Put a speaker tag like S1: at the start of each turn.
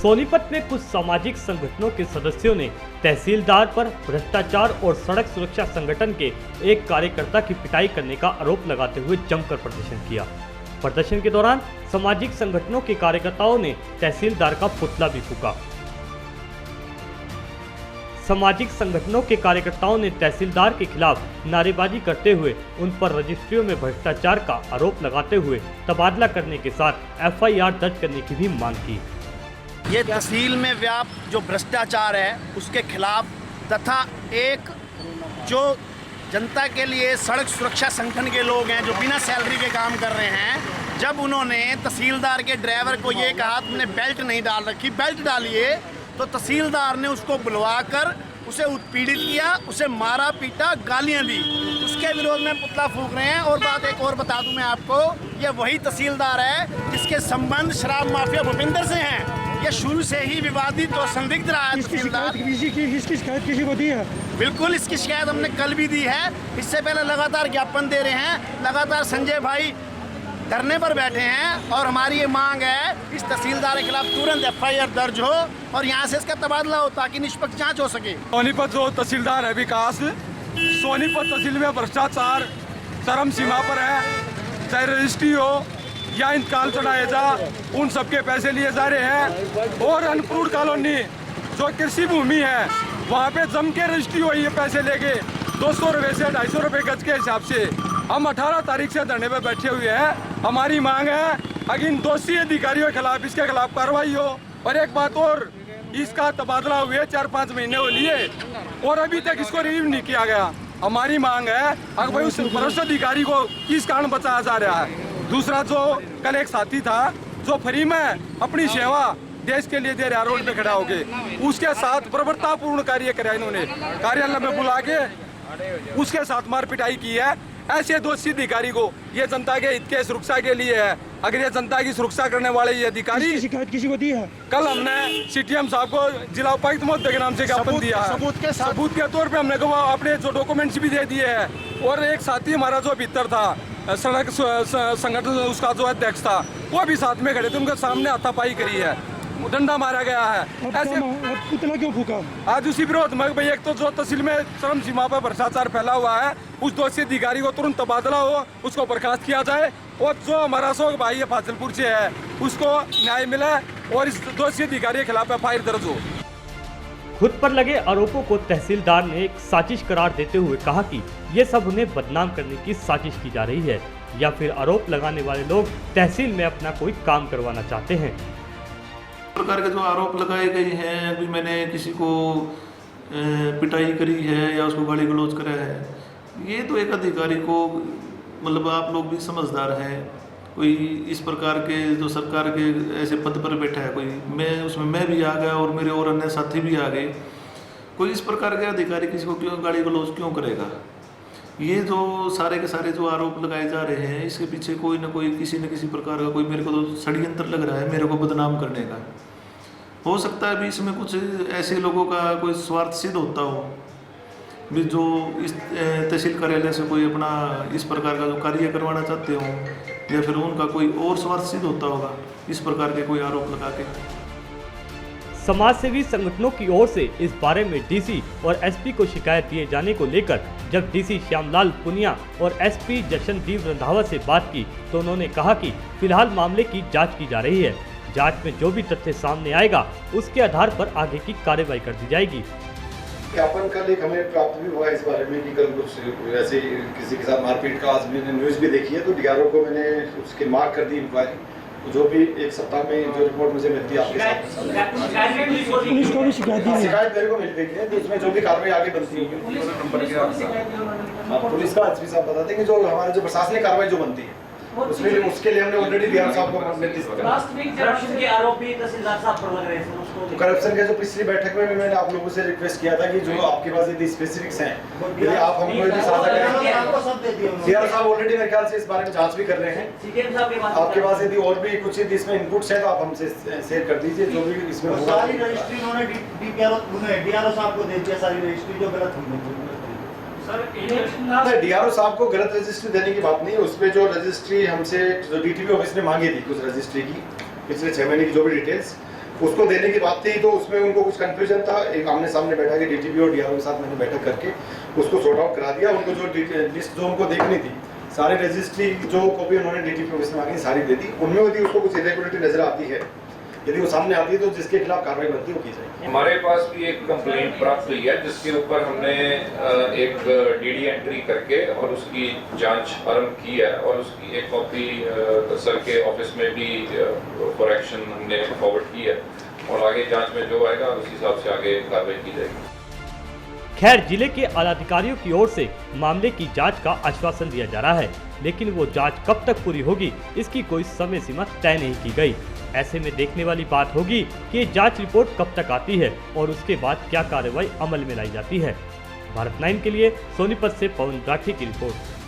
S1: सोनीपत में कुछ सामाजिक संगठनों के सदस्यों ने तहसीलदार पर भ्रष्टाचार और सड़क सुरक्षा संगठन के एक कार्यकर्ता की पिटाई करने का आरोप लगाते हुए जमकर प्रदर्शन किया। प्रदर्शन के दौरान सामाजिक संगठनों के कार्यकर्ताओं ने तहसीलदार का पुतला भी फूंका। सामाजिक संगठनों के कार्यकर्ताओं ने तहसीलदार के खिलाफ नारेबाजी करते हुए उन पर रजिस्ट्रियों में भ्रष्टाचार का आरोप लगाते हुए तबादला करने के साथ एफआईआर दर्ज करने की भी मांग की।
S2: ये तहसील में व्याप्त जो भ्रष्टाचार है उसके खिलाफ तथा एक जो जनता के लिए सड़क सुरक्षा संगठन के लोग हैं जो बिना सैलरी के काम कर रहे हैं, जब उन्होंने तहसीलदार के ड्राइवर को ये कहा तुमने बेल्ट नहीं डाल रखी, बेल्ट डालिए, तो तहसीलदार ने उसको बुलवाकर उसे उत्पीड़ित किया, उसे मारा पीटा, गालियां दी। उसके विरोध में पुतला फूंक रहे हैं। और बात एक और बता दूं मैं आपको, ये वही तहसीलदार है जिसके संबंध शराब माफिया भूपिंदर से हैं। ये शुरू से ही विवादित और संदिग्ध रहा है तहसीलदार।
S3: इसकी शिकायत किसी को दी है?
S2: बिल्कुल, इसकी शिकायत हमने कल भी दी है। इससे पहले लगातार ज्ञापन दे रहे हैं, लगातार संजय भाई धरने पर बैठे हैं और हमारी ये मांग है इस तहसीलदार के खिलाफ तुरंत एफआईआर दर्ज हो और यहाँ से इसका तबादला हो ताकि निष्पक्ष जांच हो सके।
S4: सोनीपत जो तहसीलदार है विकास, सोनीपत तहसील में भ्रष्टाचार चरम सीमा पर है। चाहे रजिस्ट्री हो या इंतकाल चढ़ाए जा, उन सबके पैसे लिए जा रहे हैं। और अनप्रूव कॉलोनी जो कृषि भूमि है वहाँ पे जम के रजिस्ट्री हुई है, पैसे लेके 200 रुपये से 250 रुपये गज के हिसाब से। हम 18 तारीख से धरने पे बैठे हुए हैं। हमारी मांग है अगर इन दोषी अधिकारियों के खिलाफ इसके खिलाफ कार्रवाई हो। और एक बात और, इसका तबादला हुए 4-5 महीने हो लिए और अभी तक इसको रिलीव नहीं किया गया। हमारी मांग है अगर भाई उस भ्रष्ट अधिकारी को किस कारण बचाया जा रहा है। दूसरा, जो कल एक साथी था जो फ्री में अपनी सेवा देश के लिए दे रहा रोड पे खड़ा होके, उसके साथ बर्बरतापूर्ण कार्य कराया इन्होंने, कार्यालय में बुला के उसके साथ मार पिटाई की है। ऐसे दोषी अधिकारी को, ये जनता के हित के सुरक्षा के लिए है। अगर ये जनता की सुरक्षा करने वाले ये अधिकारी,
S3: शिकायत किसी को दी है?
S4: कल हमने सीटीएम साहब को जिला उपायुक्त महोदय के नाम से ज्ञापन दिया है। सबूत के तौर पे हमने अपने जो डॉक्यूमेंट्स भी दे दिए हैं। और एक साथी हमारा जो भीतर था सड़क संगठन, उसका जो अध्यक्ष था, वो भी साथ में खड़े थे, उनके सामने हाथापाई करी है, डंडा मारा गया है। ऐसे
S3: पुतला क्यों फूका?
S4: आज उसी विरोध में भाई, एक तो जो तहसील में चरम सीमा पर भ्रष्टाचार फैला हुआ है, उस दोषी अधिकारी को तुरंत तबादला हो, उसको बर्खास्त किया जाए। और जो हमारा अशोक भाई है फाजिलपुर से है, उसको न्याय मिले और इस दोषी अधिकारी के खिलाफ एफआईआर दर्ज हो।
S1: खुद पर लगे आरोपों को तहसीलदार ने एक साजिश करार देते हुए कहा कि ये सब उन्हें बदनाम करने की साजिश की जा रही है या फिर आरोप लगाने वाले लोग तहसील में अपना कोई काम करवाना चाहते हैं।
S5: प्रकार के जो आरोप लगाए गए हैं, अभी मैंने किसी को पिटाई करी है या उसको गाली गलौज करा है, ये तो एक अधिकारी को, मतलब आप लोग भी समझदार हैं, कोई इस प्रकार के जो सरकार के ऐसे पद पर बैठा है कोई, मैं भी आ गया और मेरे और अन्य साथी भी आ गए, कोई इस प्रकार के अधिकारी किसी को क्यों गाली गलौज क्यों करेगा। ये जो सारे के सारे जो आरोप लगाए जा रहे हैं, इसके पीछे कोई ना कोई किसी न किसी प्रकार का कोई, मेरे को तो षड्यंत्र लग रहा है मेरे को बदनाम करने का। हो सकता है भी इसमें कुछ ऐसे लोगों का कोई स्वार्थ सिद्ध होता हो भी, जो इस तहसील कार्यालय से कोई अपना इस प्रकार का जो कार्य करवाना चाहते हो, या फिर उनका कोई और स्वार्थ सिद्ध होता होगा इस प्रकार के कोई आरोप लगा के।
S1: समाजसेवी संगठनों की ओर से इस बारे में डीसी और एसपी को शिकायत दिए जाने को लेकर जब डीसी श्यामलाल पुनिया और एसपी जशनदीप रंधावा से बात की तो उन्होंने कहा कि फिलहाल मामले की जांच की जा रही है। जांच में जो भी तथ्य सामने आएगा उसके आधार पर आगे की कार्रवाई कर दी जाएगी।
S6: ज्ञापन कल एक हमें प्राप्त भी हुआ इस बारे में कि कल कुछ ऐसे किसी के साथ मारपीट का, आज मैंने न्यूज़ भी देखी है, तो डीआरओ को मैंने उसके मार्क कर दी इंक्वायरी। जो भी एक सप्ताह में जो रिपोर्ट मुझे मिलती है आपके साथ,
S3: पुलिस को भी शिकायत
S6: मेरे को मिल गई है, तो उसमें जो भी कार्रवाई आगे बनती है पुलिस का एसपी साहब बताते हैं कि जो हमारे जो प्रशासनिक कार्रवाई जो बनती है उसके लिए हमने ऑलरेडी डीआरओ साहब को नोटिस दिया।
S7: करप्शन के आरोप भी तहसीलदार साहब पर लग रहे थे उसको।
S6: तो करप्शन के जो पिछली बैठक में मैंने आप लोगों से रिक्वेस्ट किया था कि जो आपके पास यदि स्पेसिफिक्स हैं, यदि आप हमको यदि साझा करें। डीआरओ साहब ऑलरेडी मेरे ख्याल से इस बारे में जांच भी कर रहे हैं। आपके पास यदि और भी कुछ यदि इसमें इनपुट्स है तो आप हमसे शेयर कर दीजिए, जो भी इसमें होगा।
S2: सारी रजिस्ट्री उन्होंने डीआरओ साहब को दे दिया, सारी रजिस्ट्री जो गलत हुई।
S6: डीआरओ साहब को गलत रजिस्ट्री देने की बात नहीं है, उसमें जो रजिस्ट्री हमसे जो डीटीपी ऑफिस ने मांगी थी कुछ रजिस्ट्री की पिछले 6 महीने की जो भी डिटेल्स, उसको देने की बात थी, तो उसमें उनको कुछ कंफ्यूजन था। एक आमने सामने बैठा के डीटीपी और डीआरओ के साथ मैंने बैठक करके उसको सॉर्ट आउट करा दिया। उनको जो लिस्ट जो उनको देखनी थी, सारी रजिस्ट्री जो कॉपी उन्होंने डीटीपी ऑफिस में आके सारी दे दी। उनमें यदि उसको कुछ इरेगुलरिटी नजर आती है, यदि वो सामने आती है, तो जिसके खिलाफ कार्रवाई बनती है वो की जाएगी।
S8: हमारे पास भी एक कंप्लेंट प्राप्त हुई है जिसके ऊपर हमने एक डीडी एंट्री करके और उसकी जांच आरंभ की है और उसकी एक कॉपी सर के ऑफिस में भी फॉर एक्शन हमने फॉरवर्ड की है और आगे जांच में जो आएगा उस हिसाब से आगे कार्रवाई की जाएगी।
S1: खैर, जिले के आलाधिकारियों की ओर से मामले की जांच का आश्वासन दिया जा रहा है, लेकिन वो जांच कब तक पूरी होगी इसकी कोई समय सीमा तय नहीं की गई। ऐसे में देखने वाली बात होगी कि ये जांच रिपोर्ट कब तक आती है और उसके बाद क्या कार्रवाई अमल में लाई जाती है। भारत 9 के लिए सोनीपत से पवन राठी की रिपोर्ट।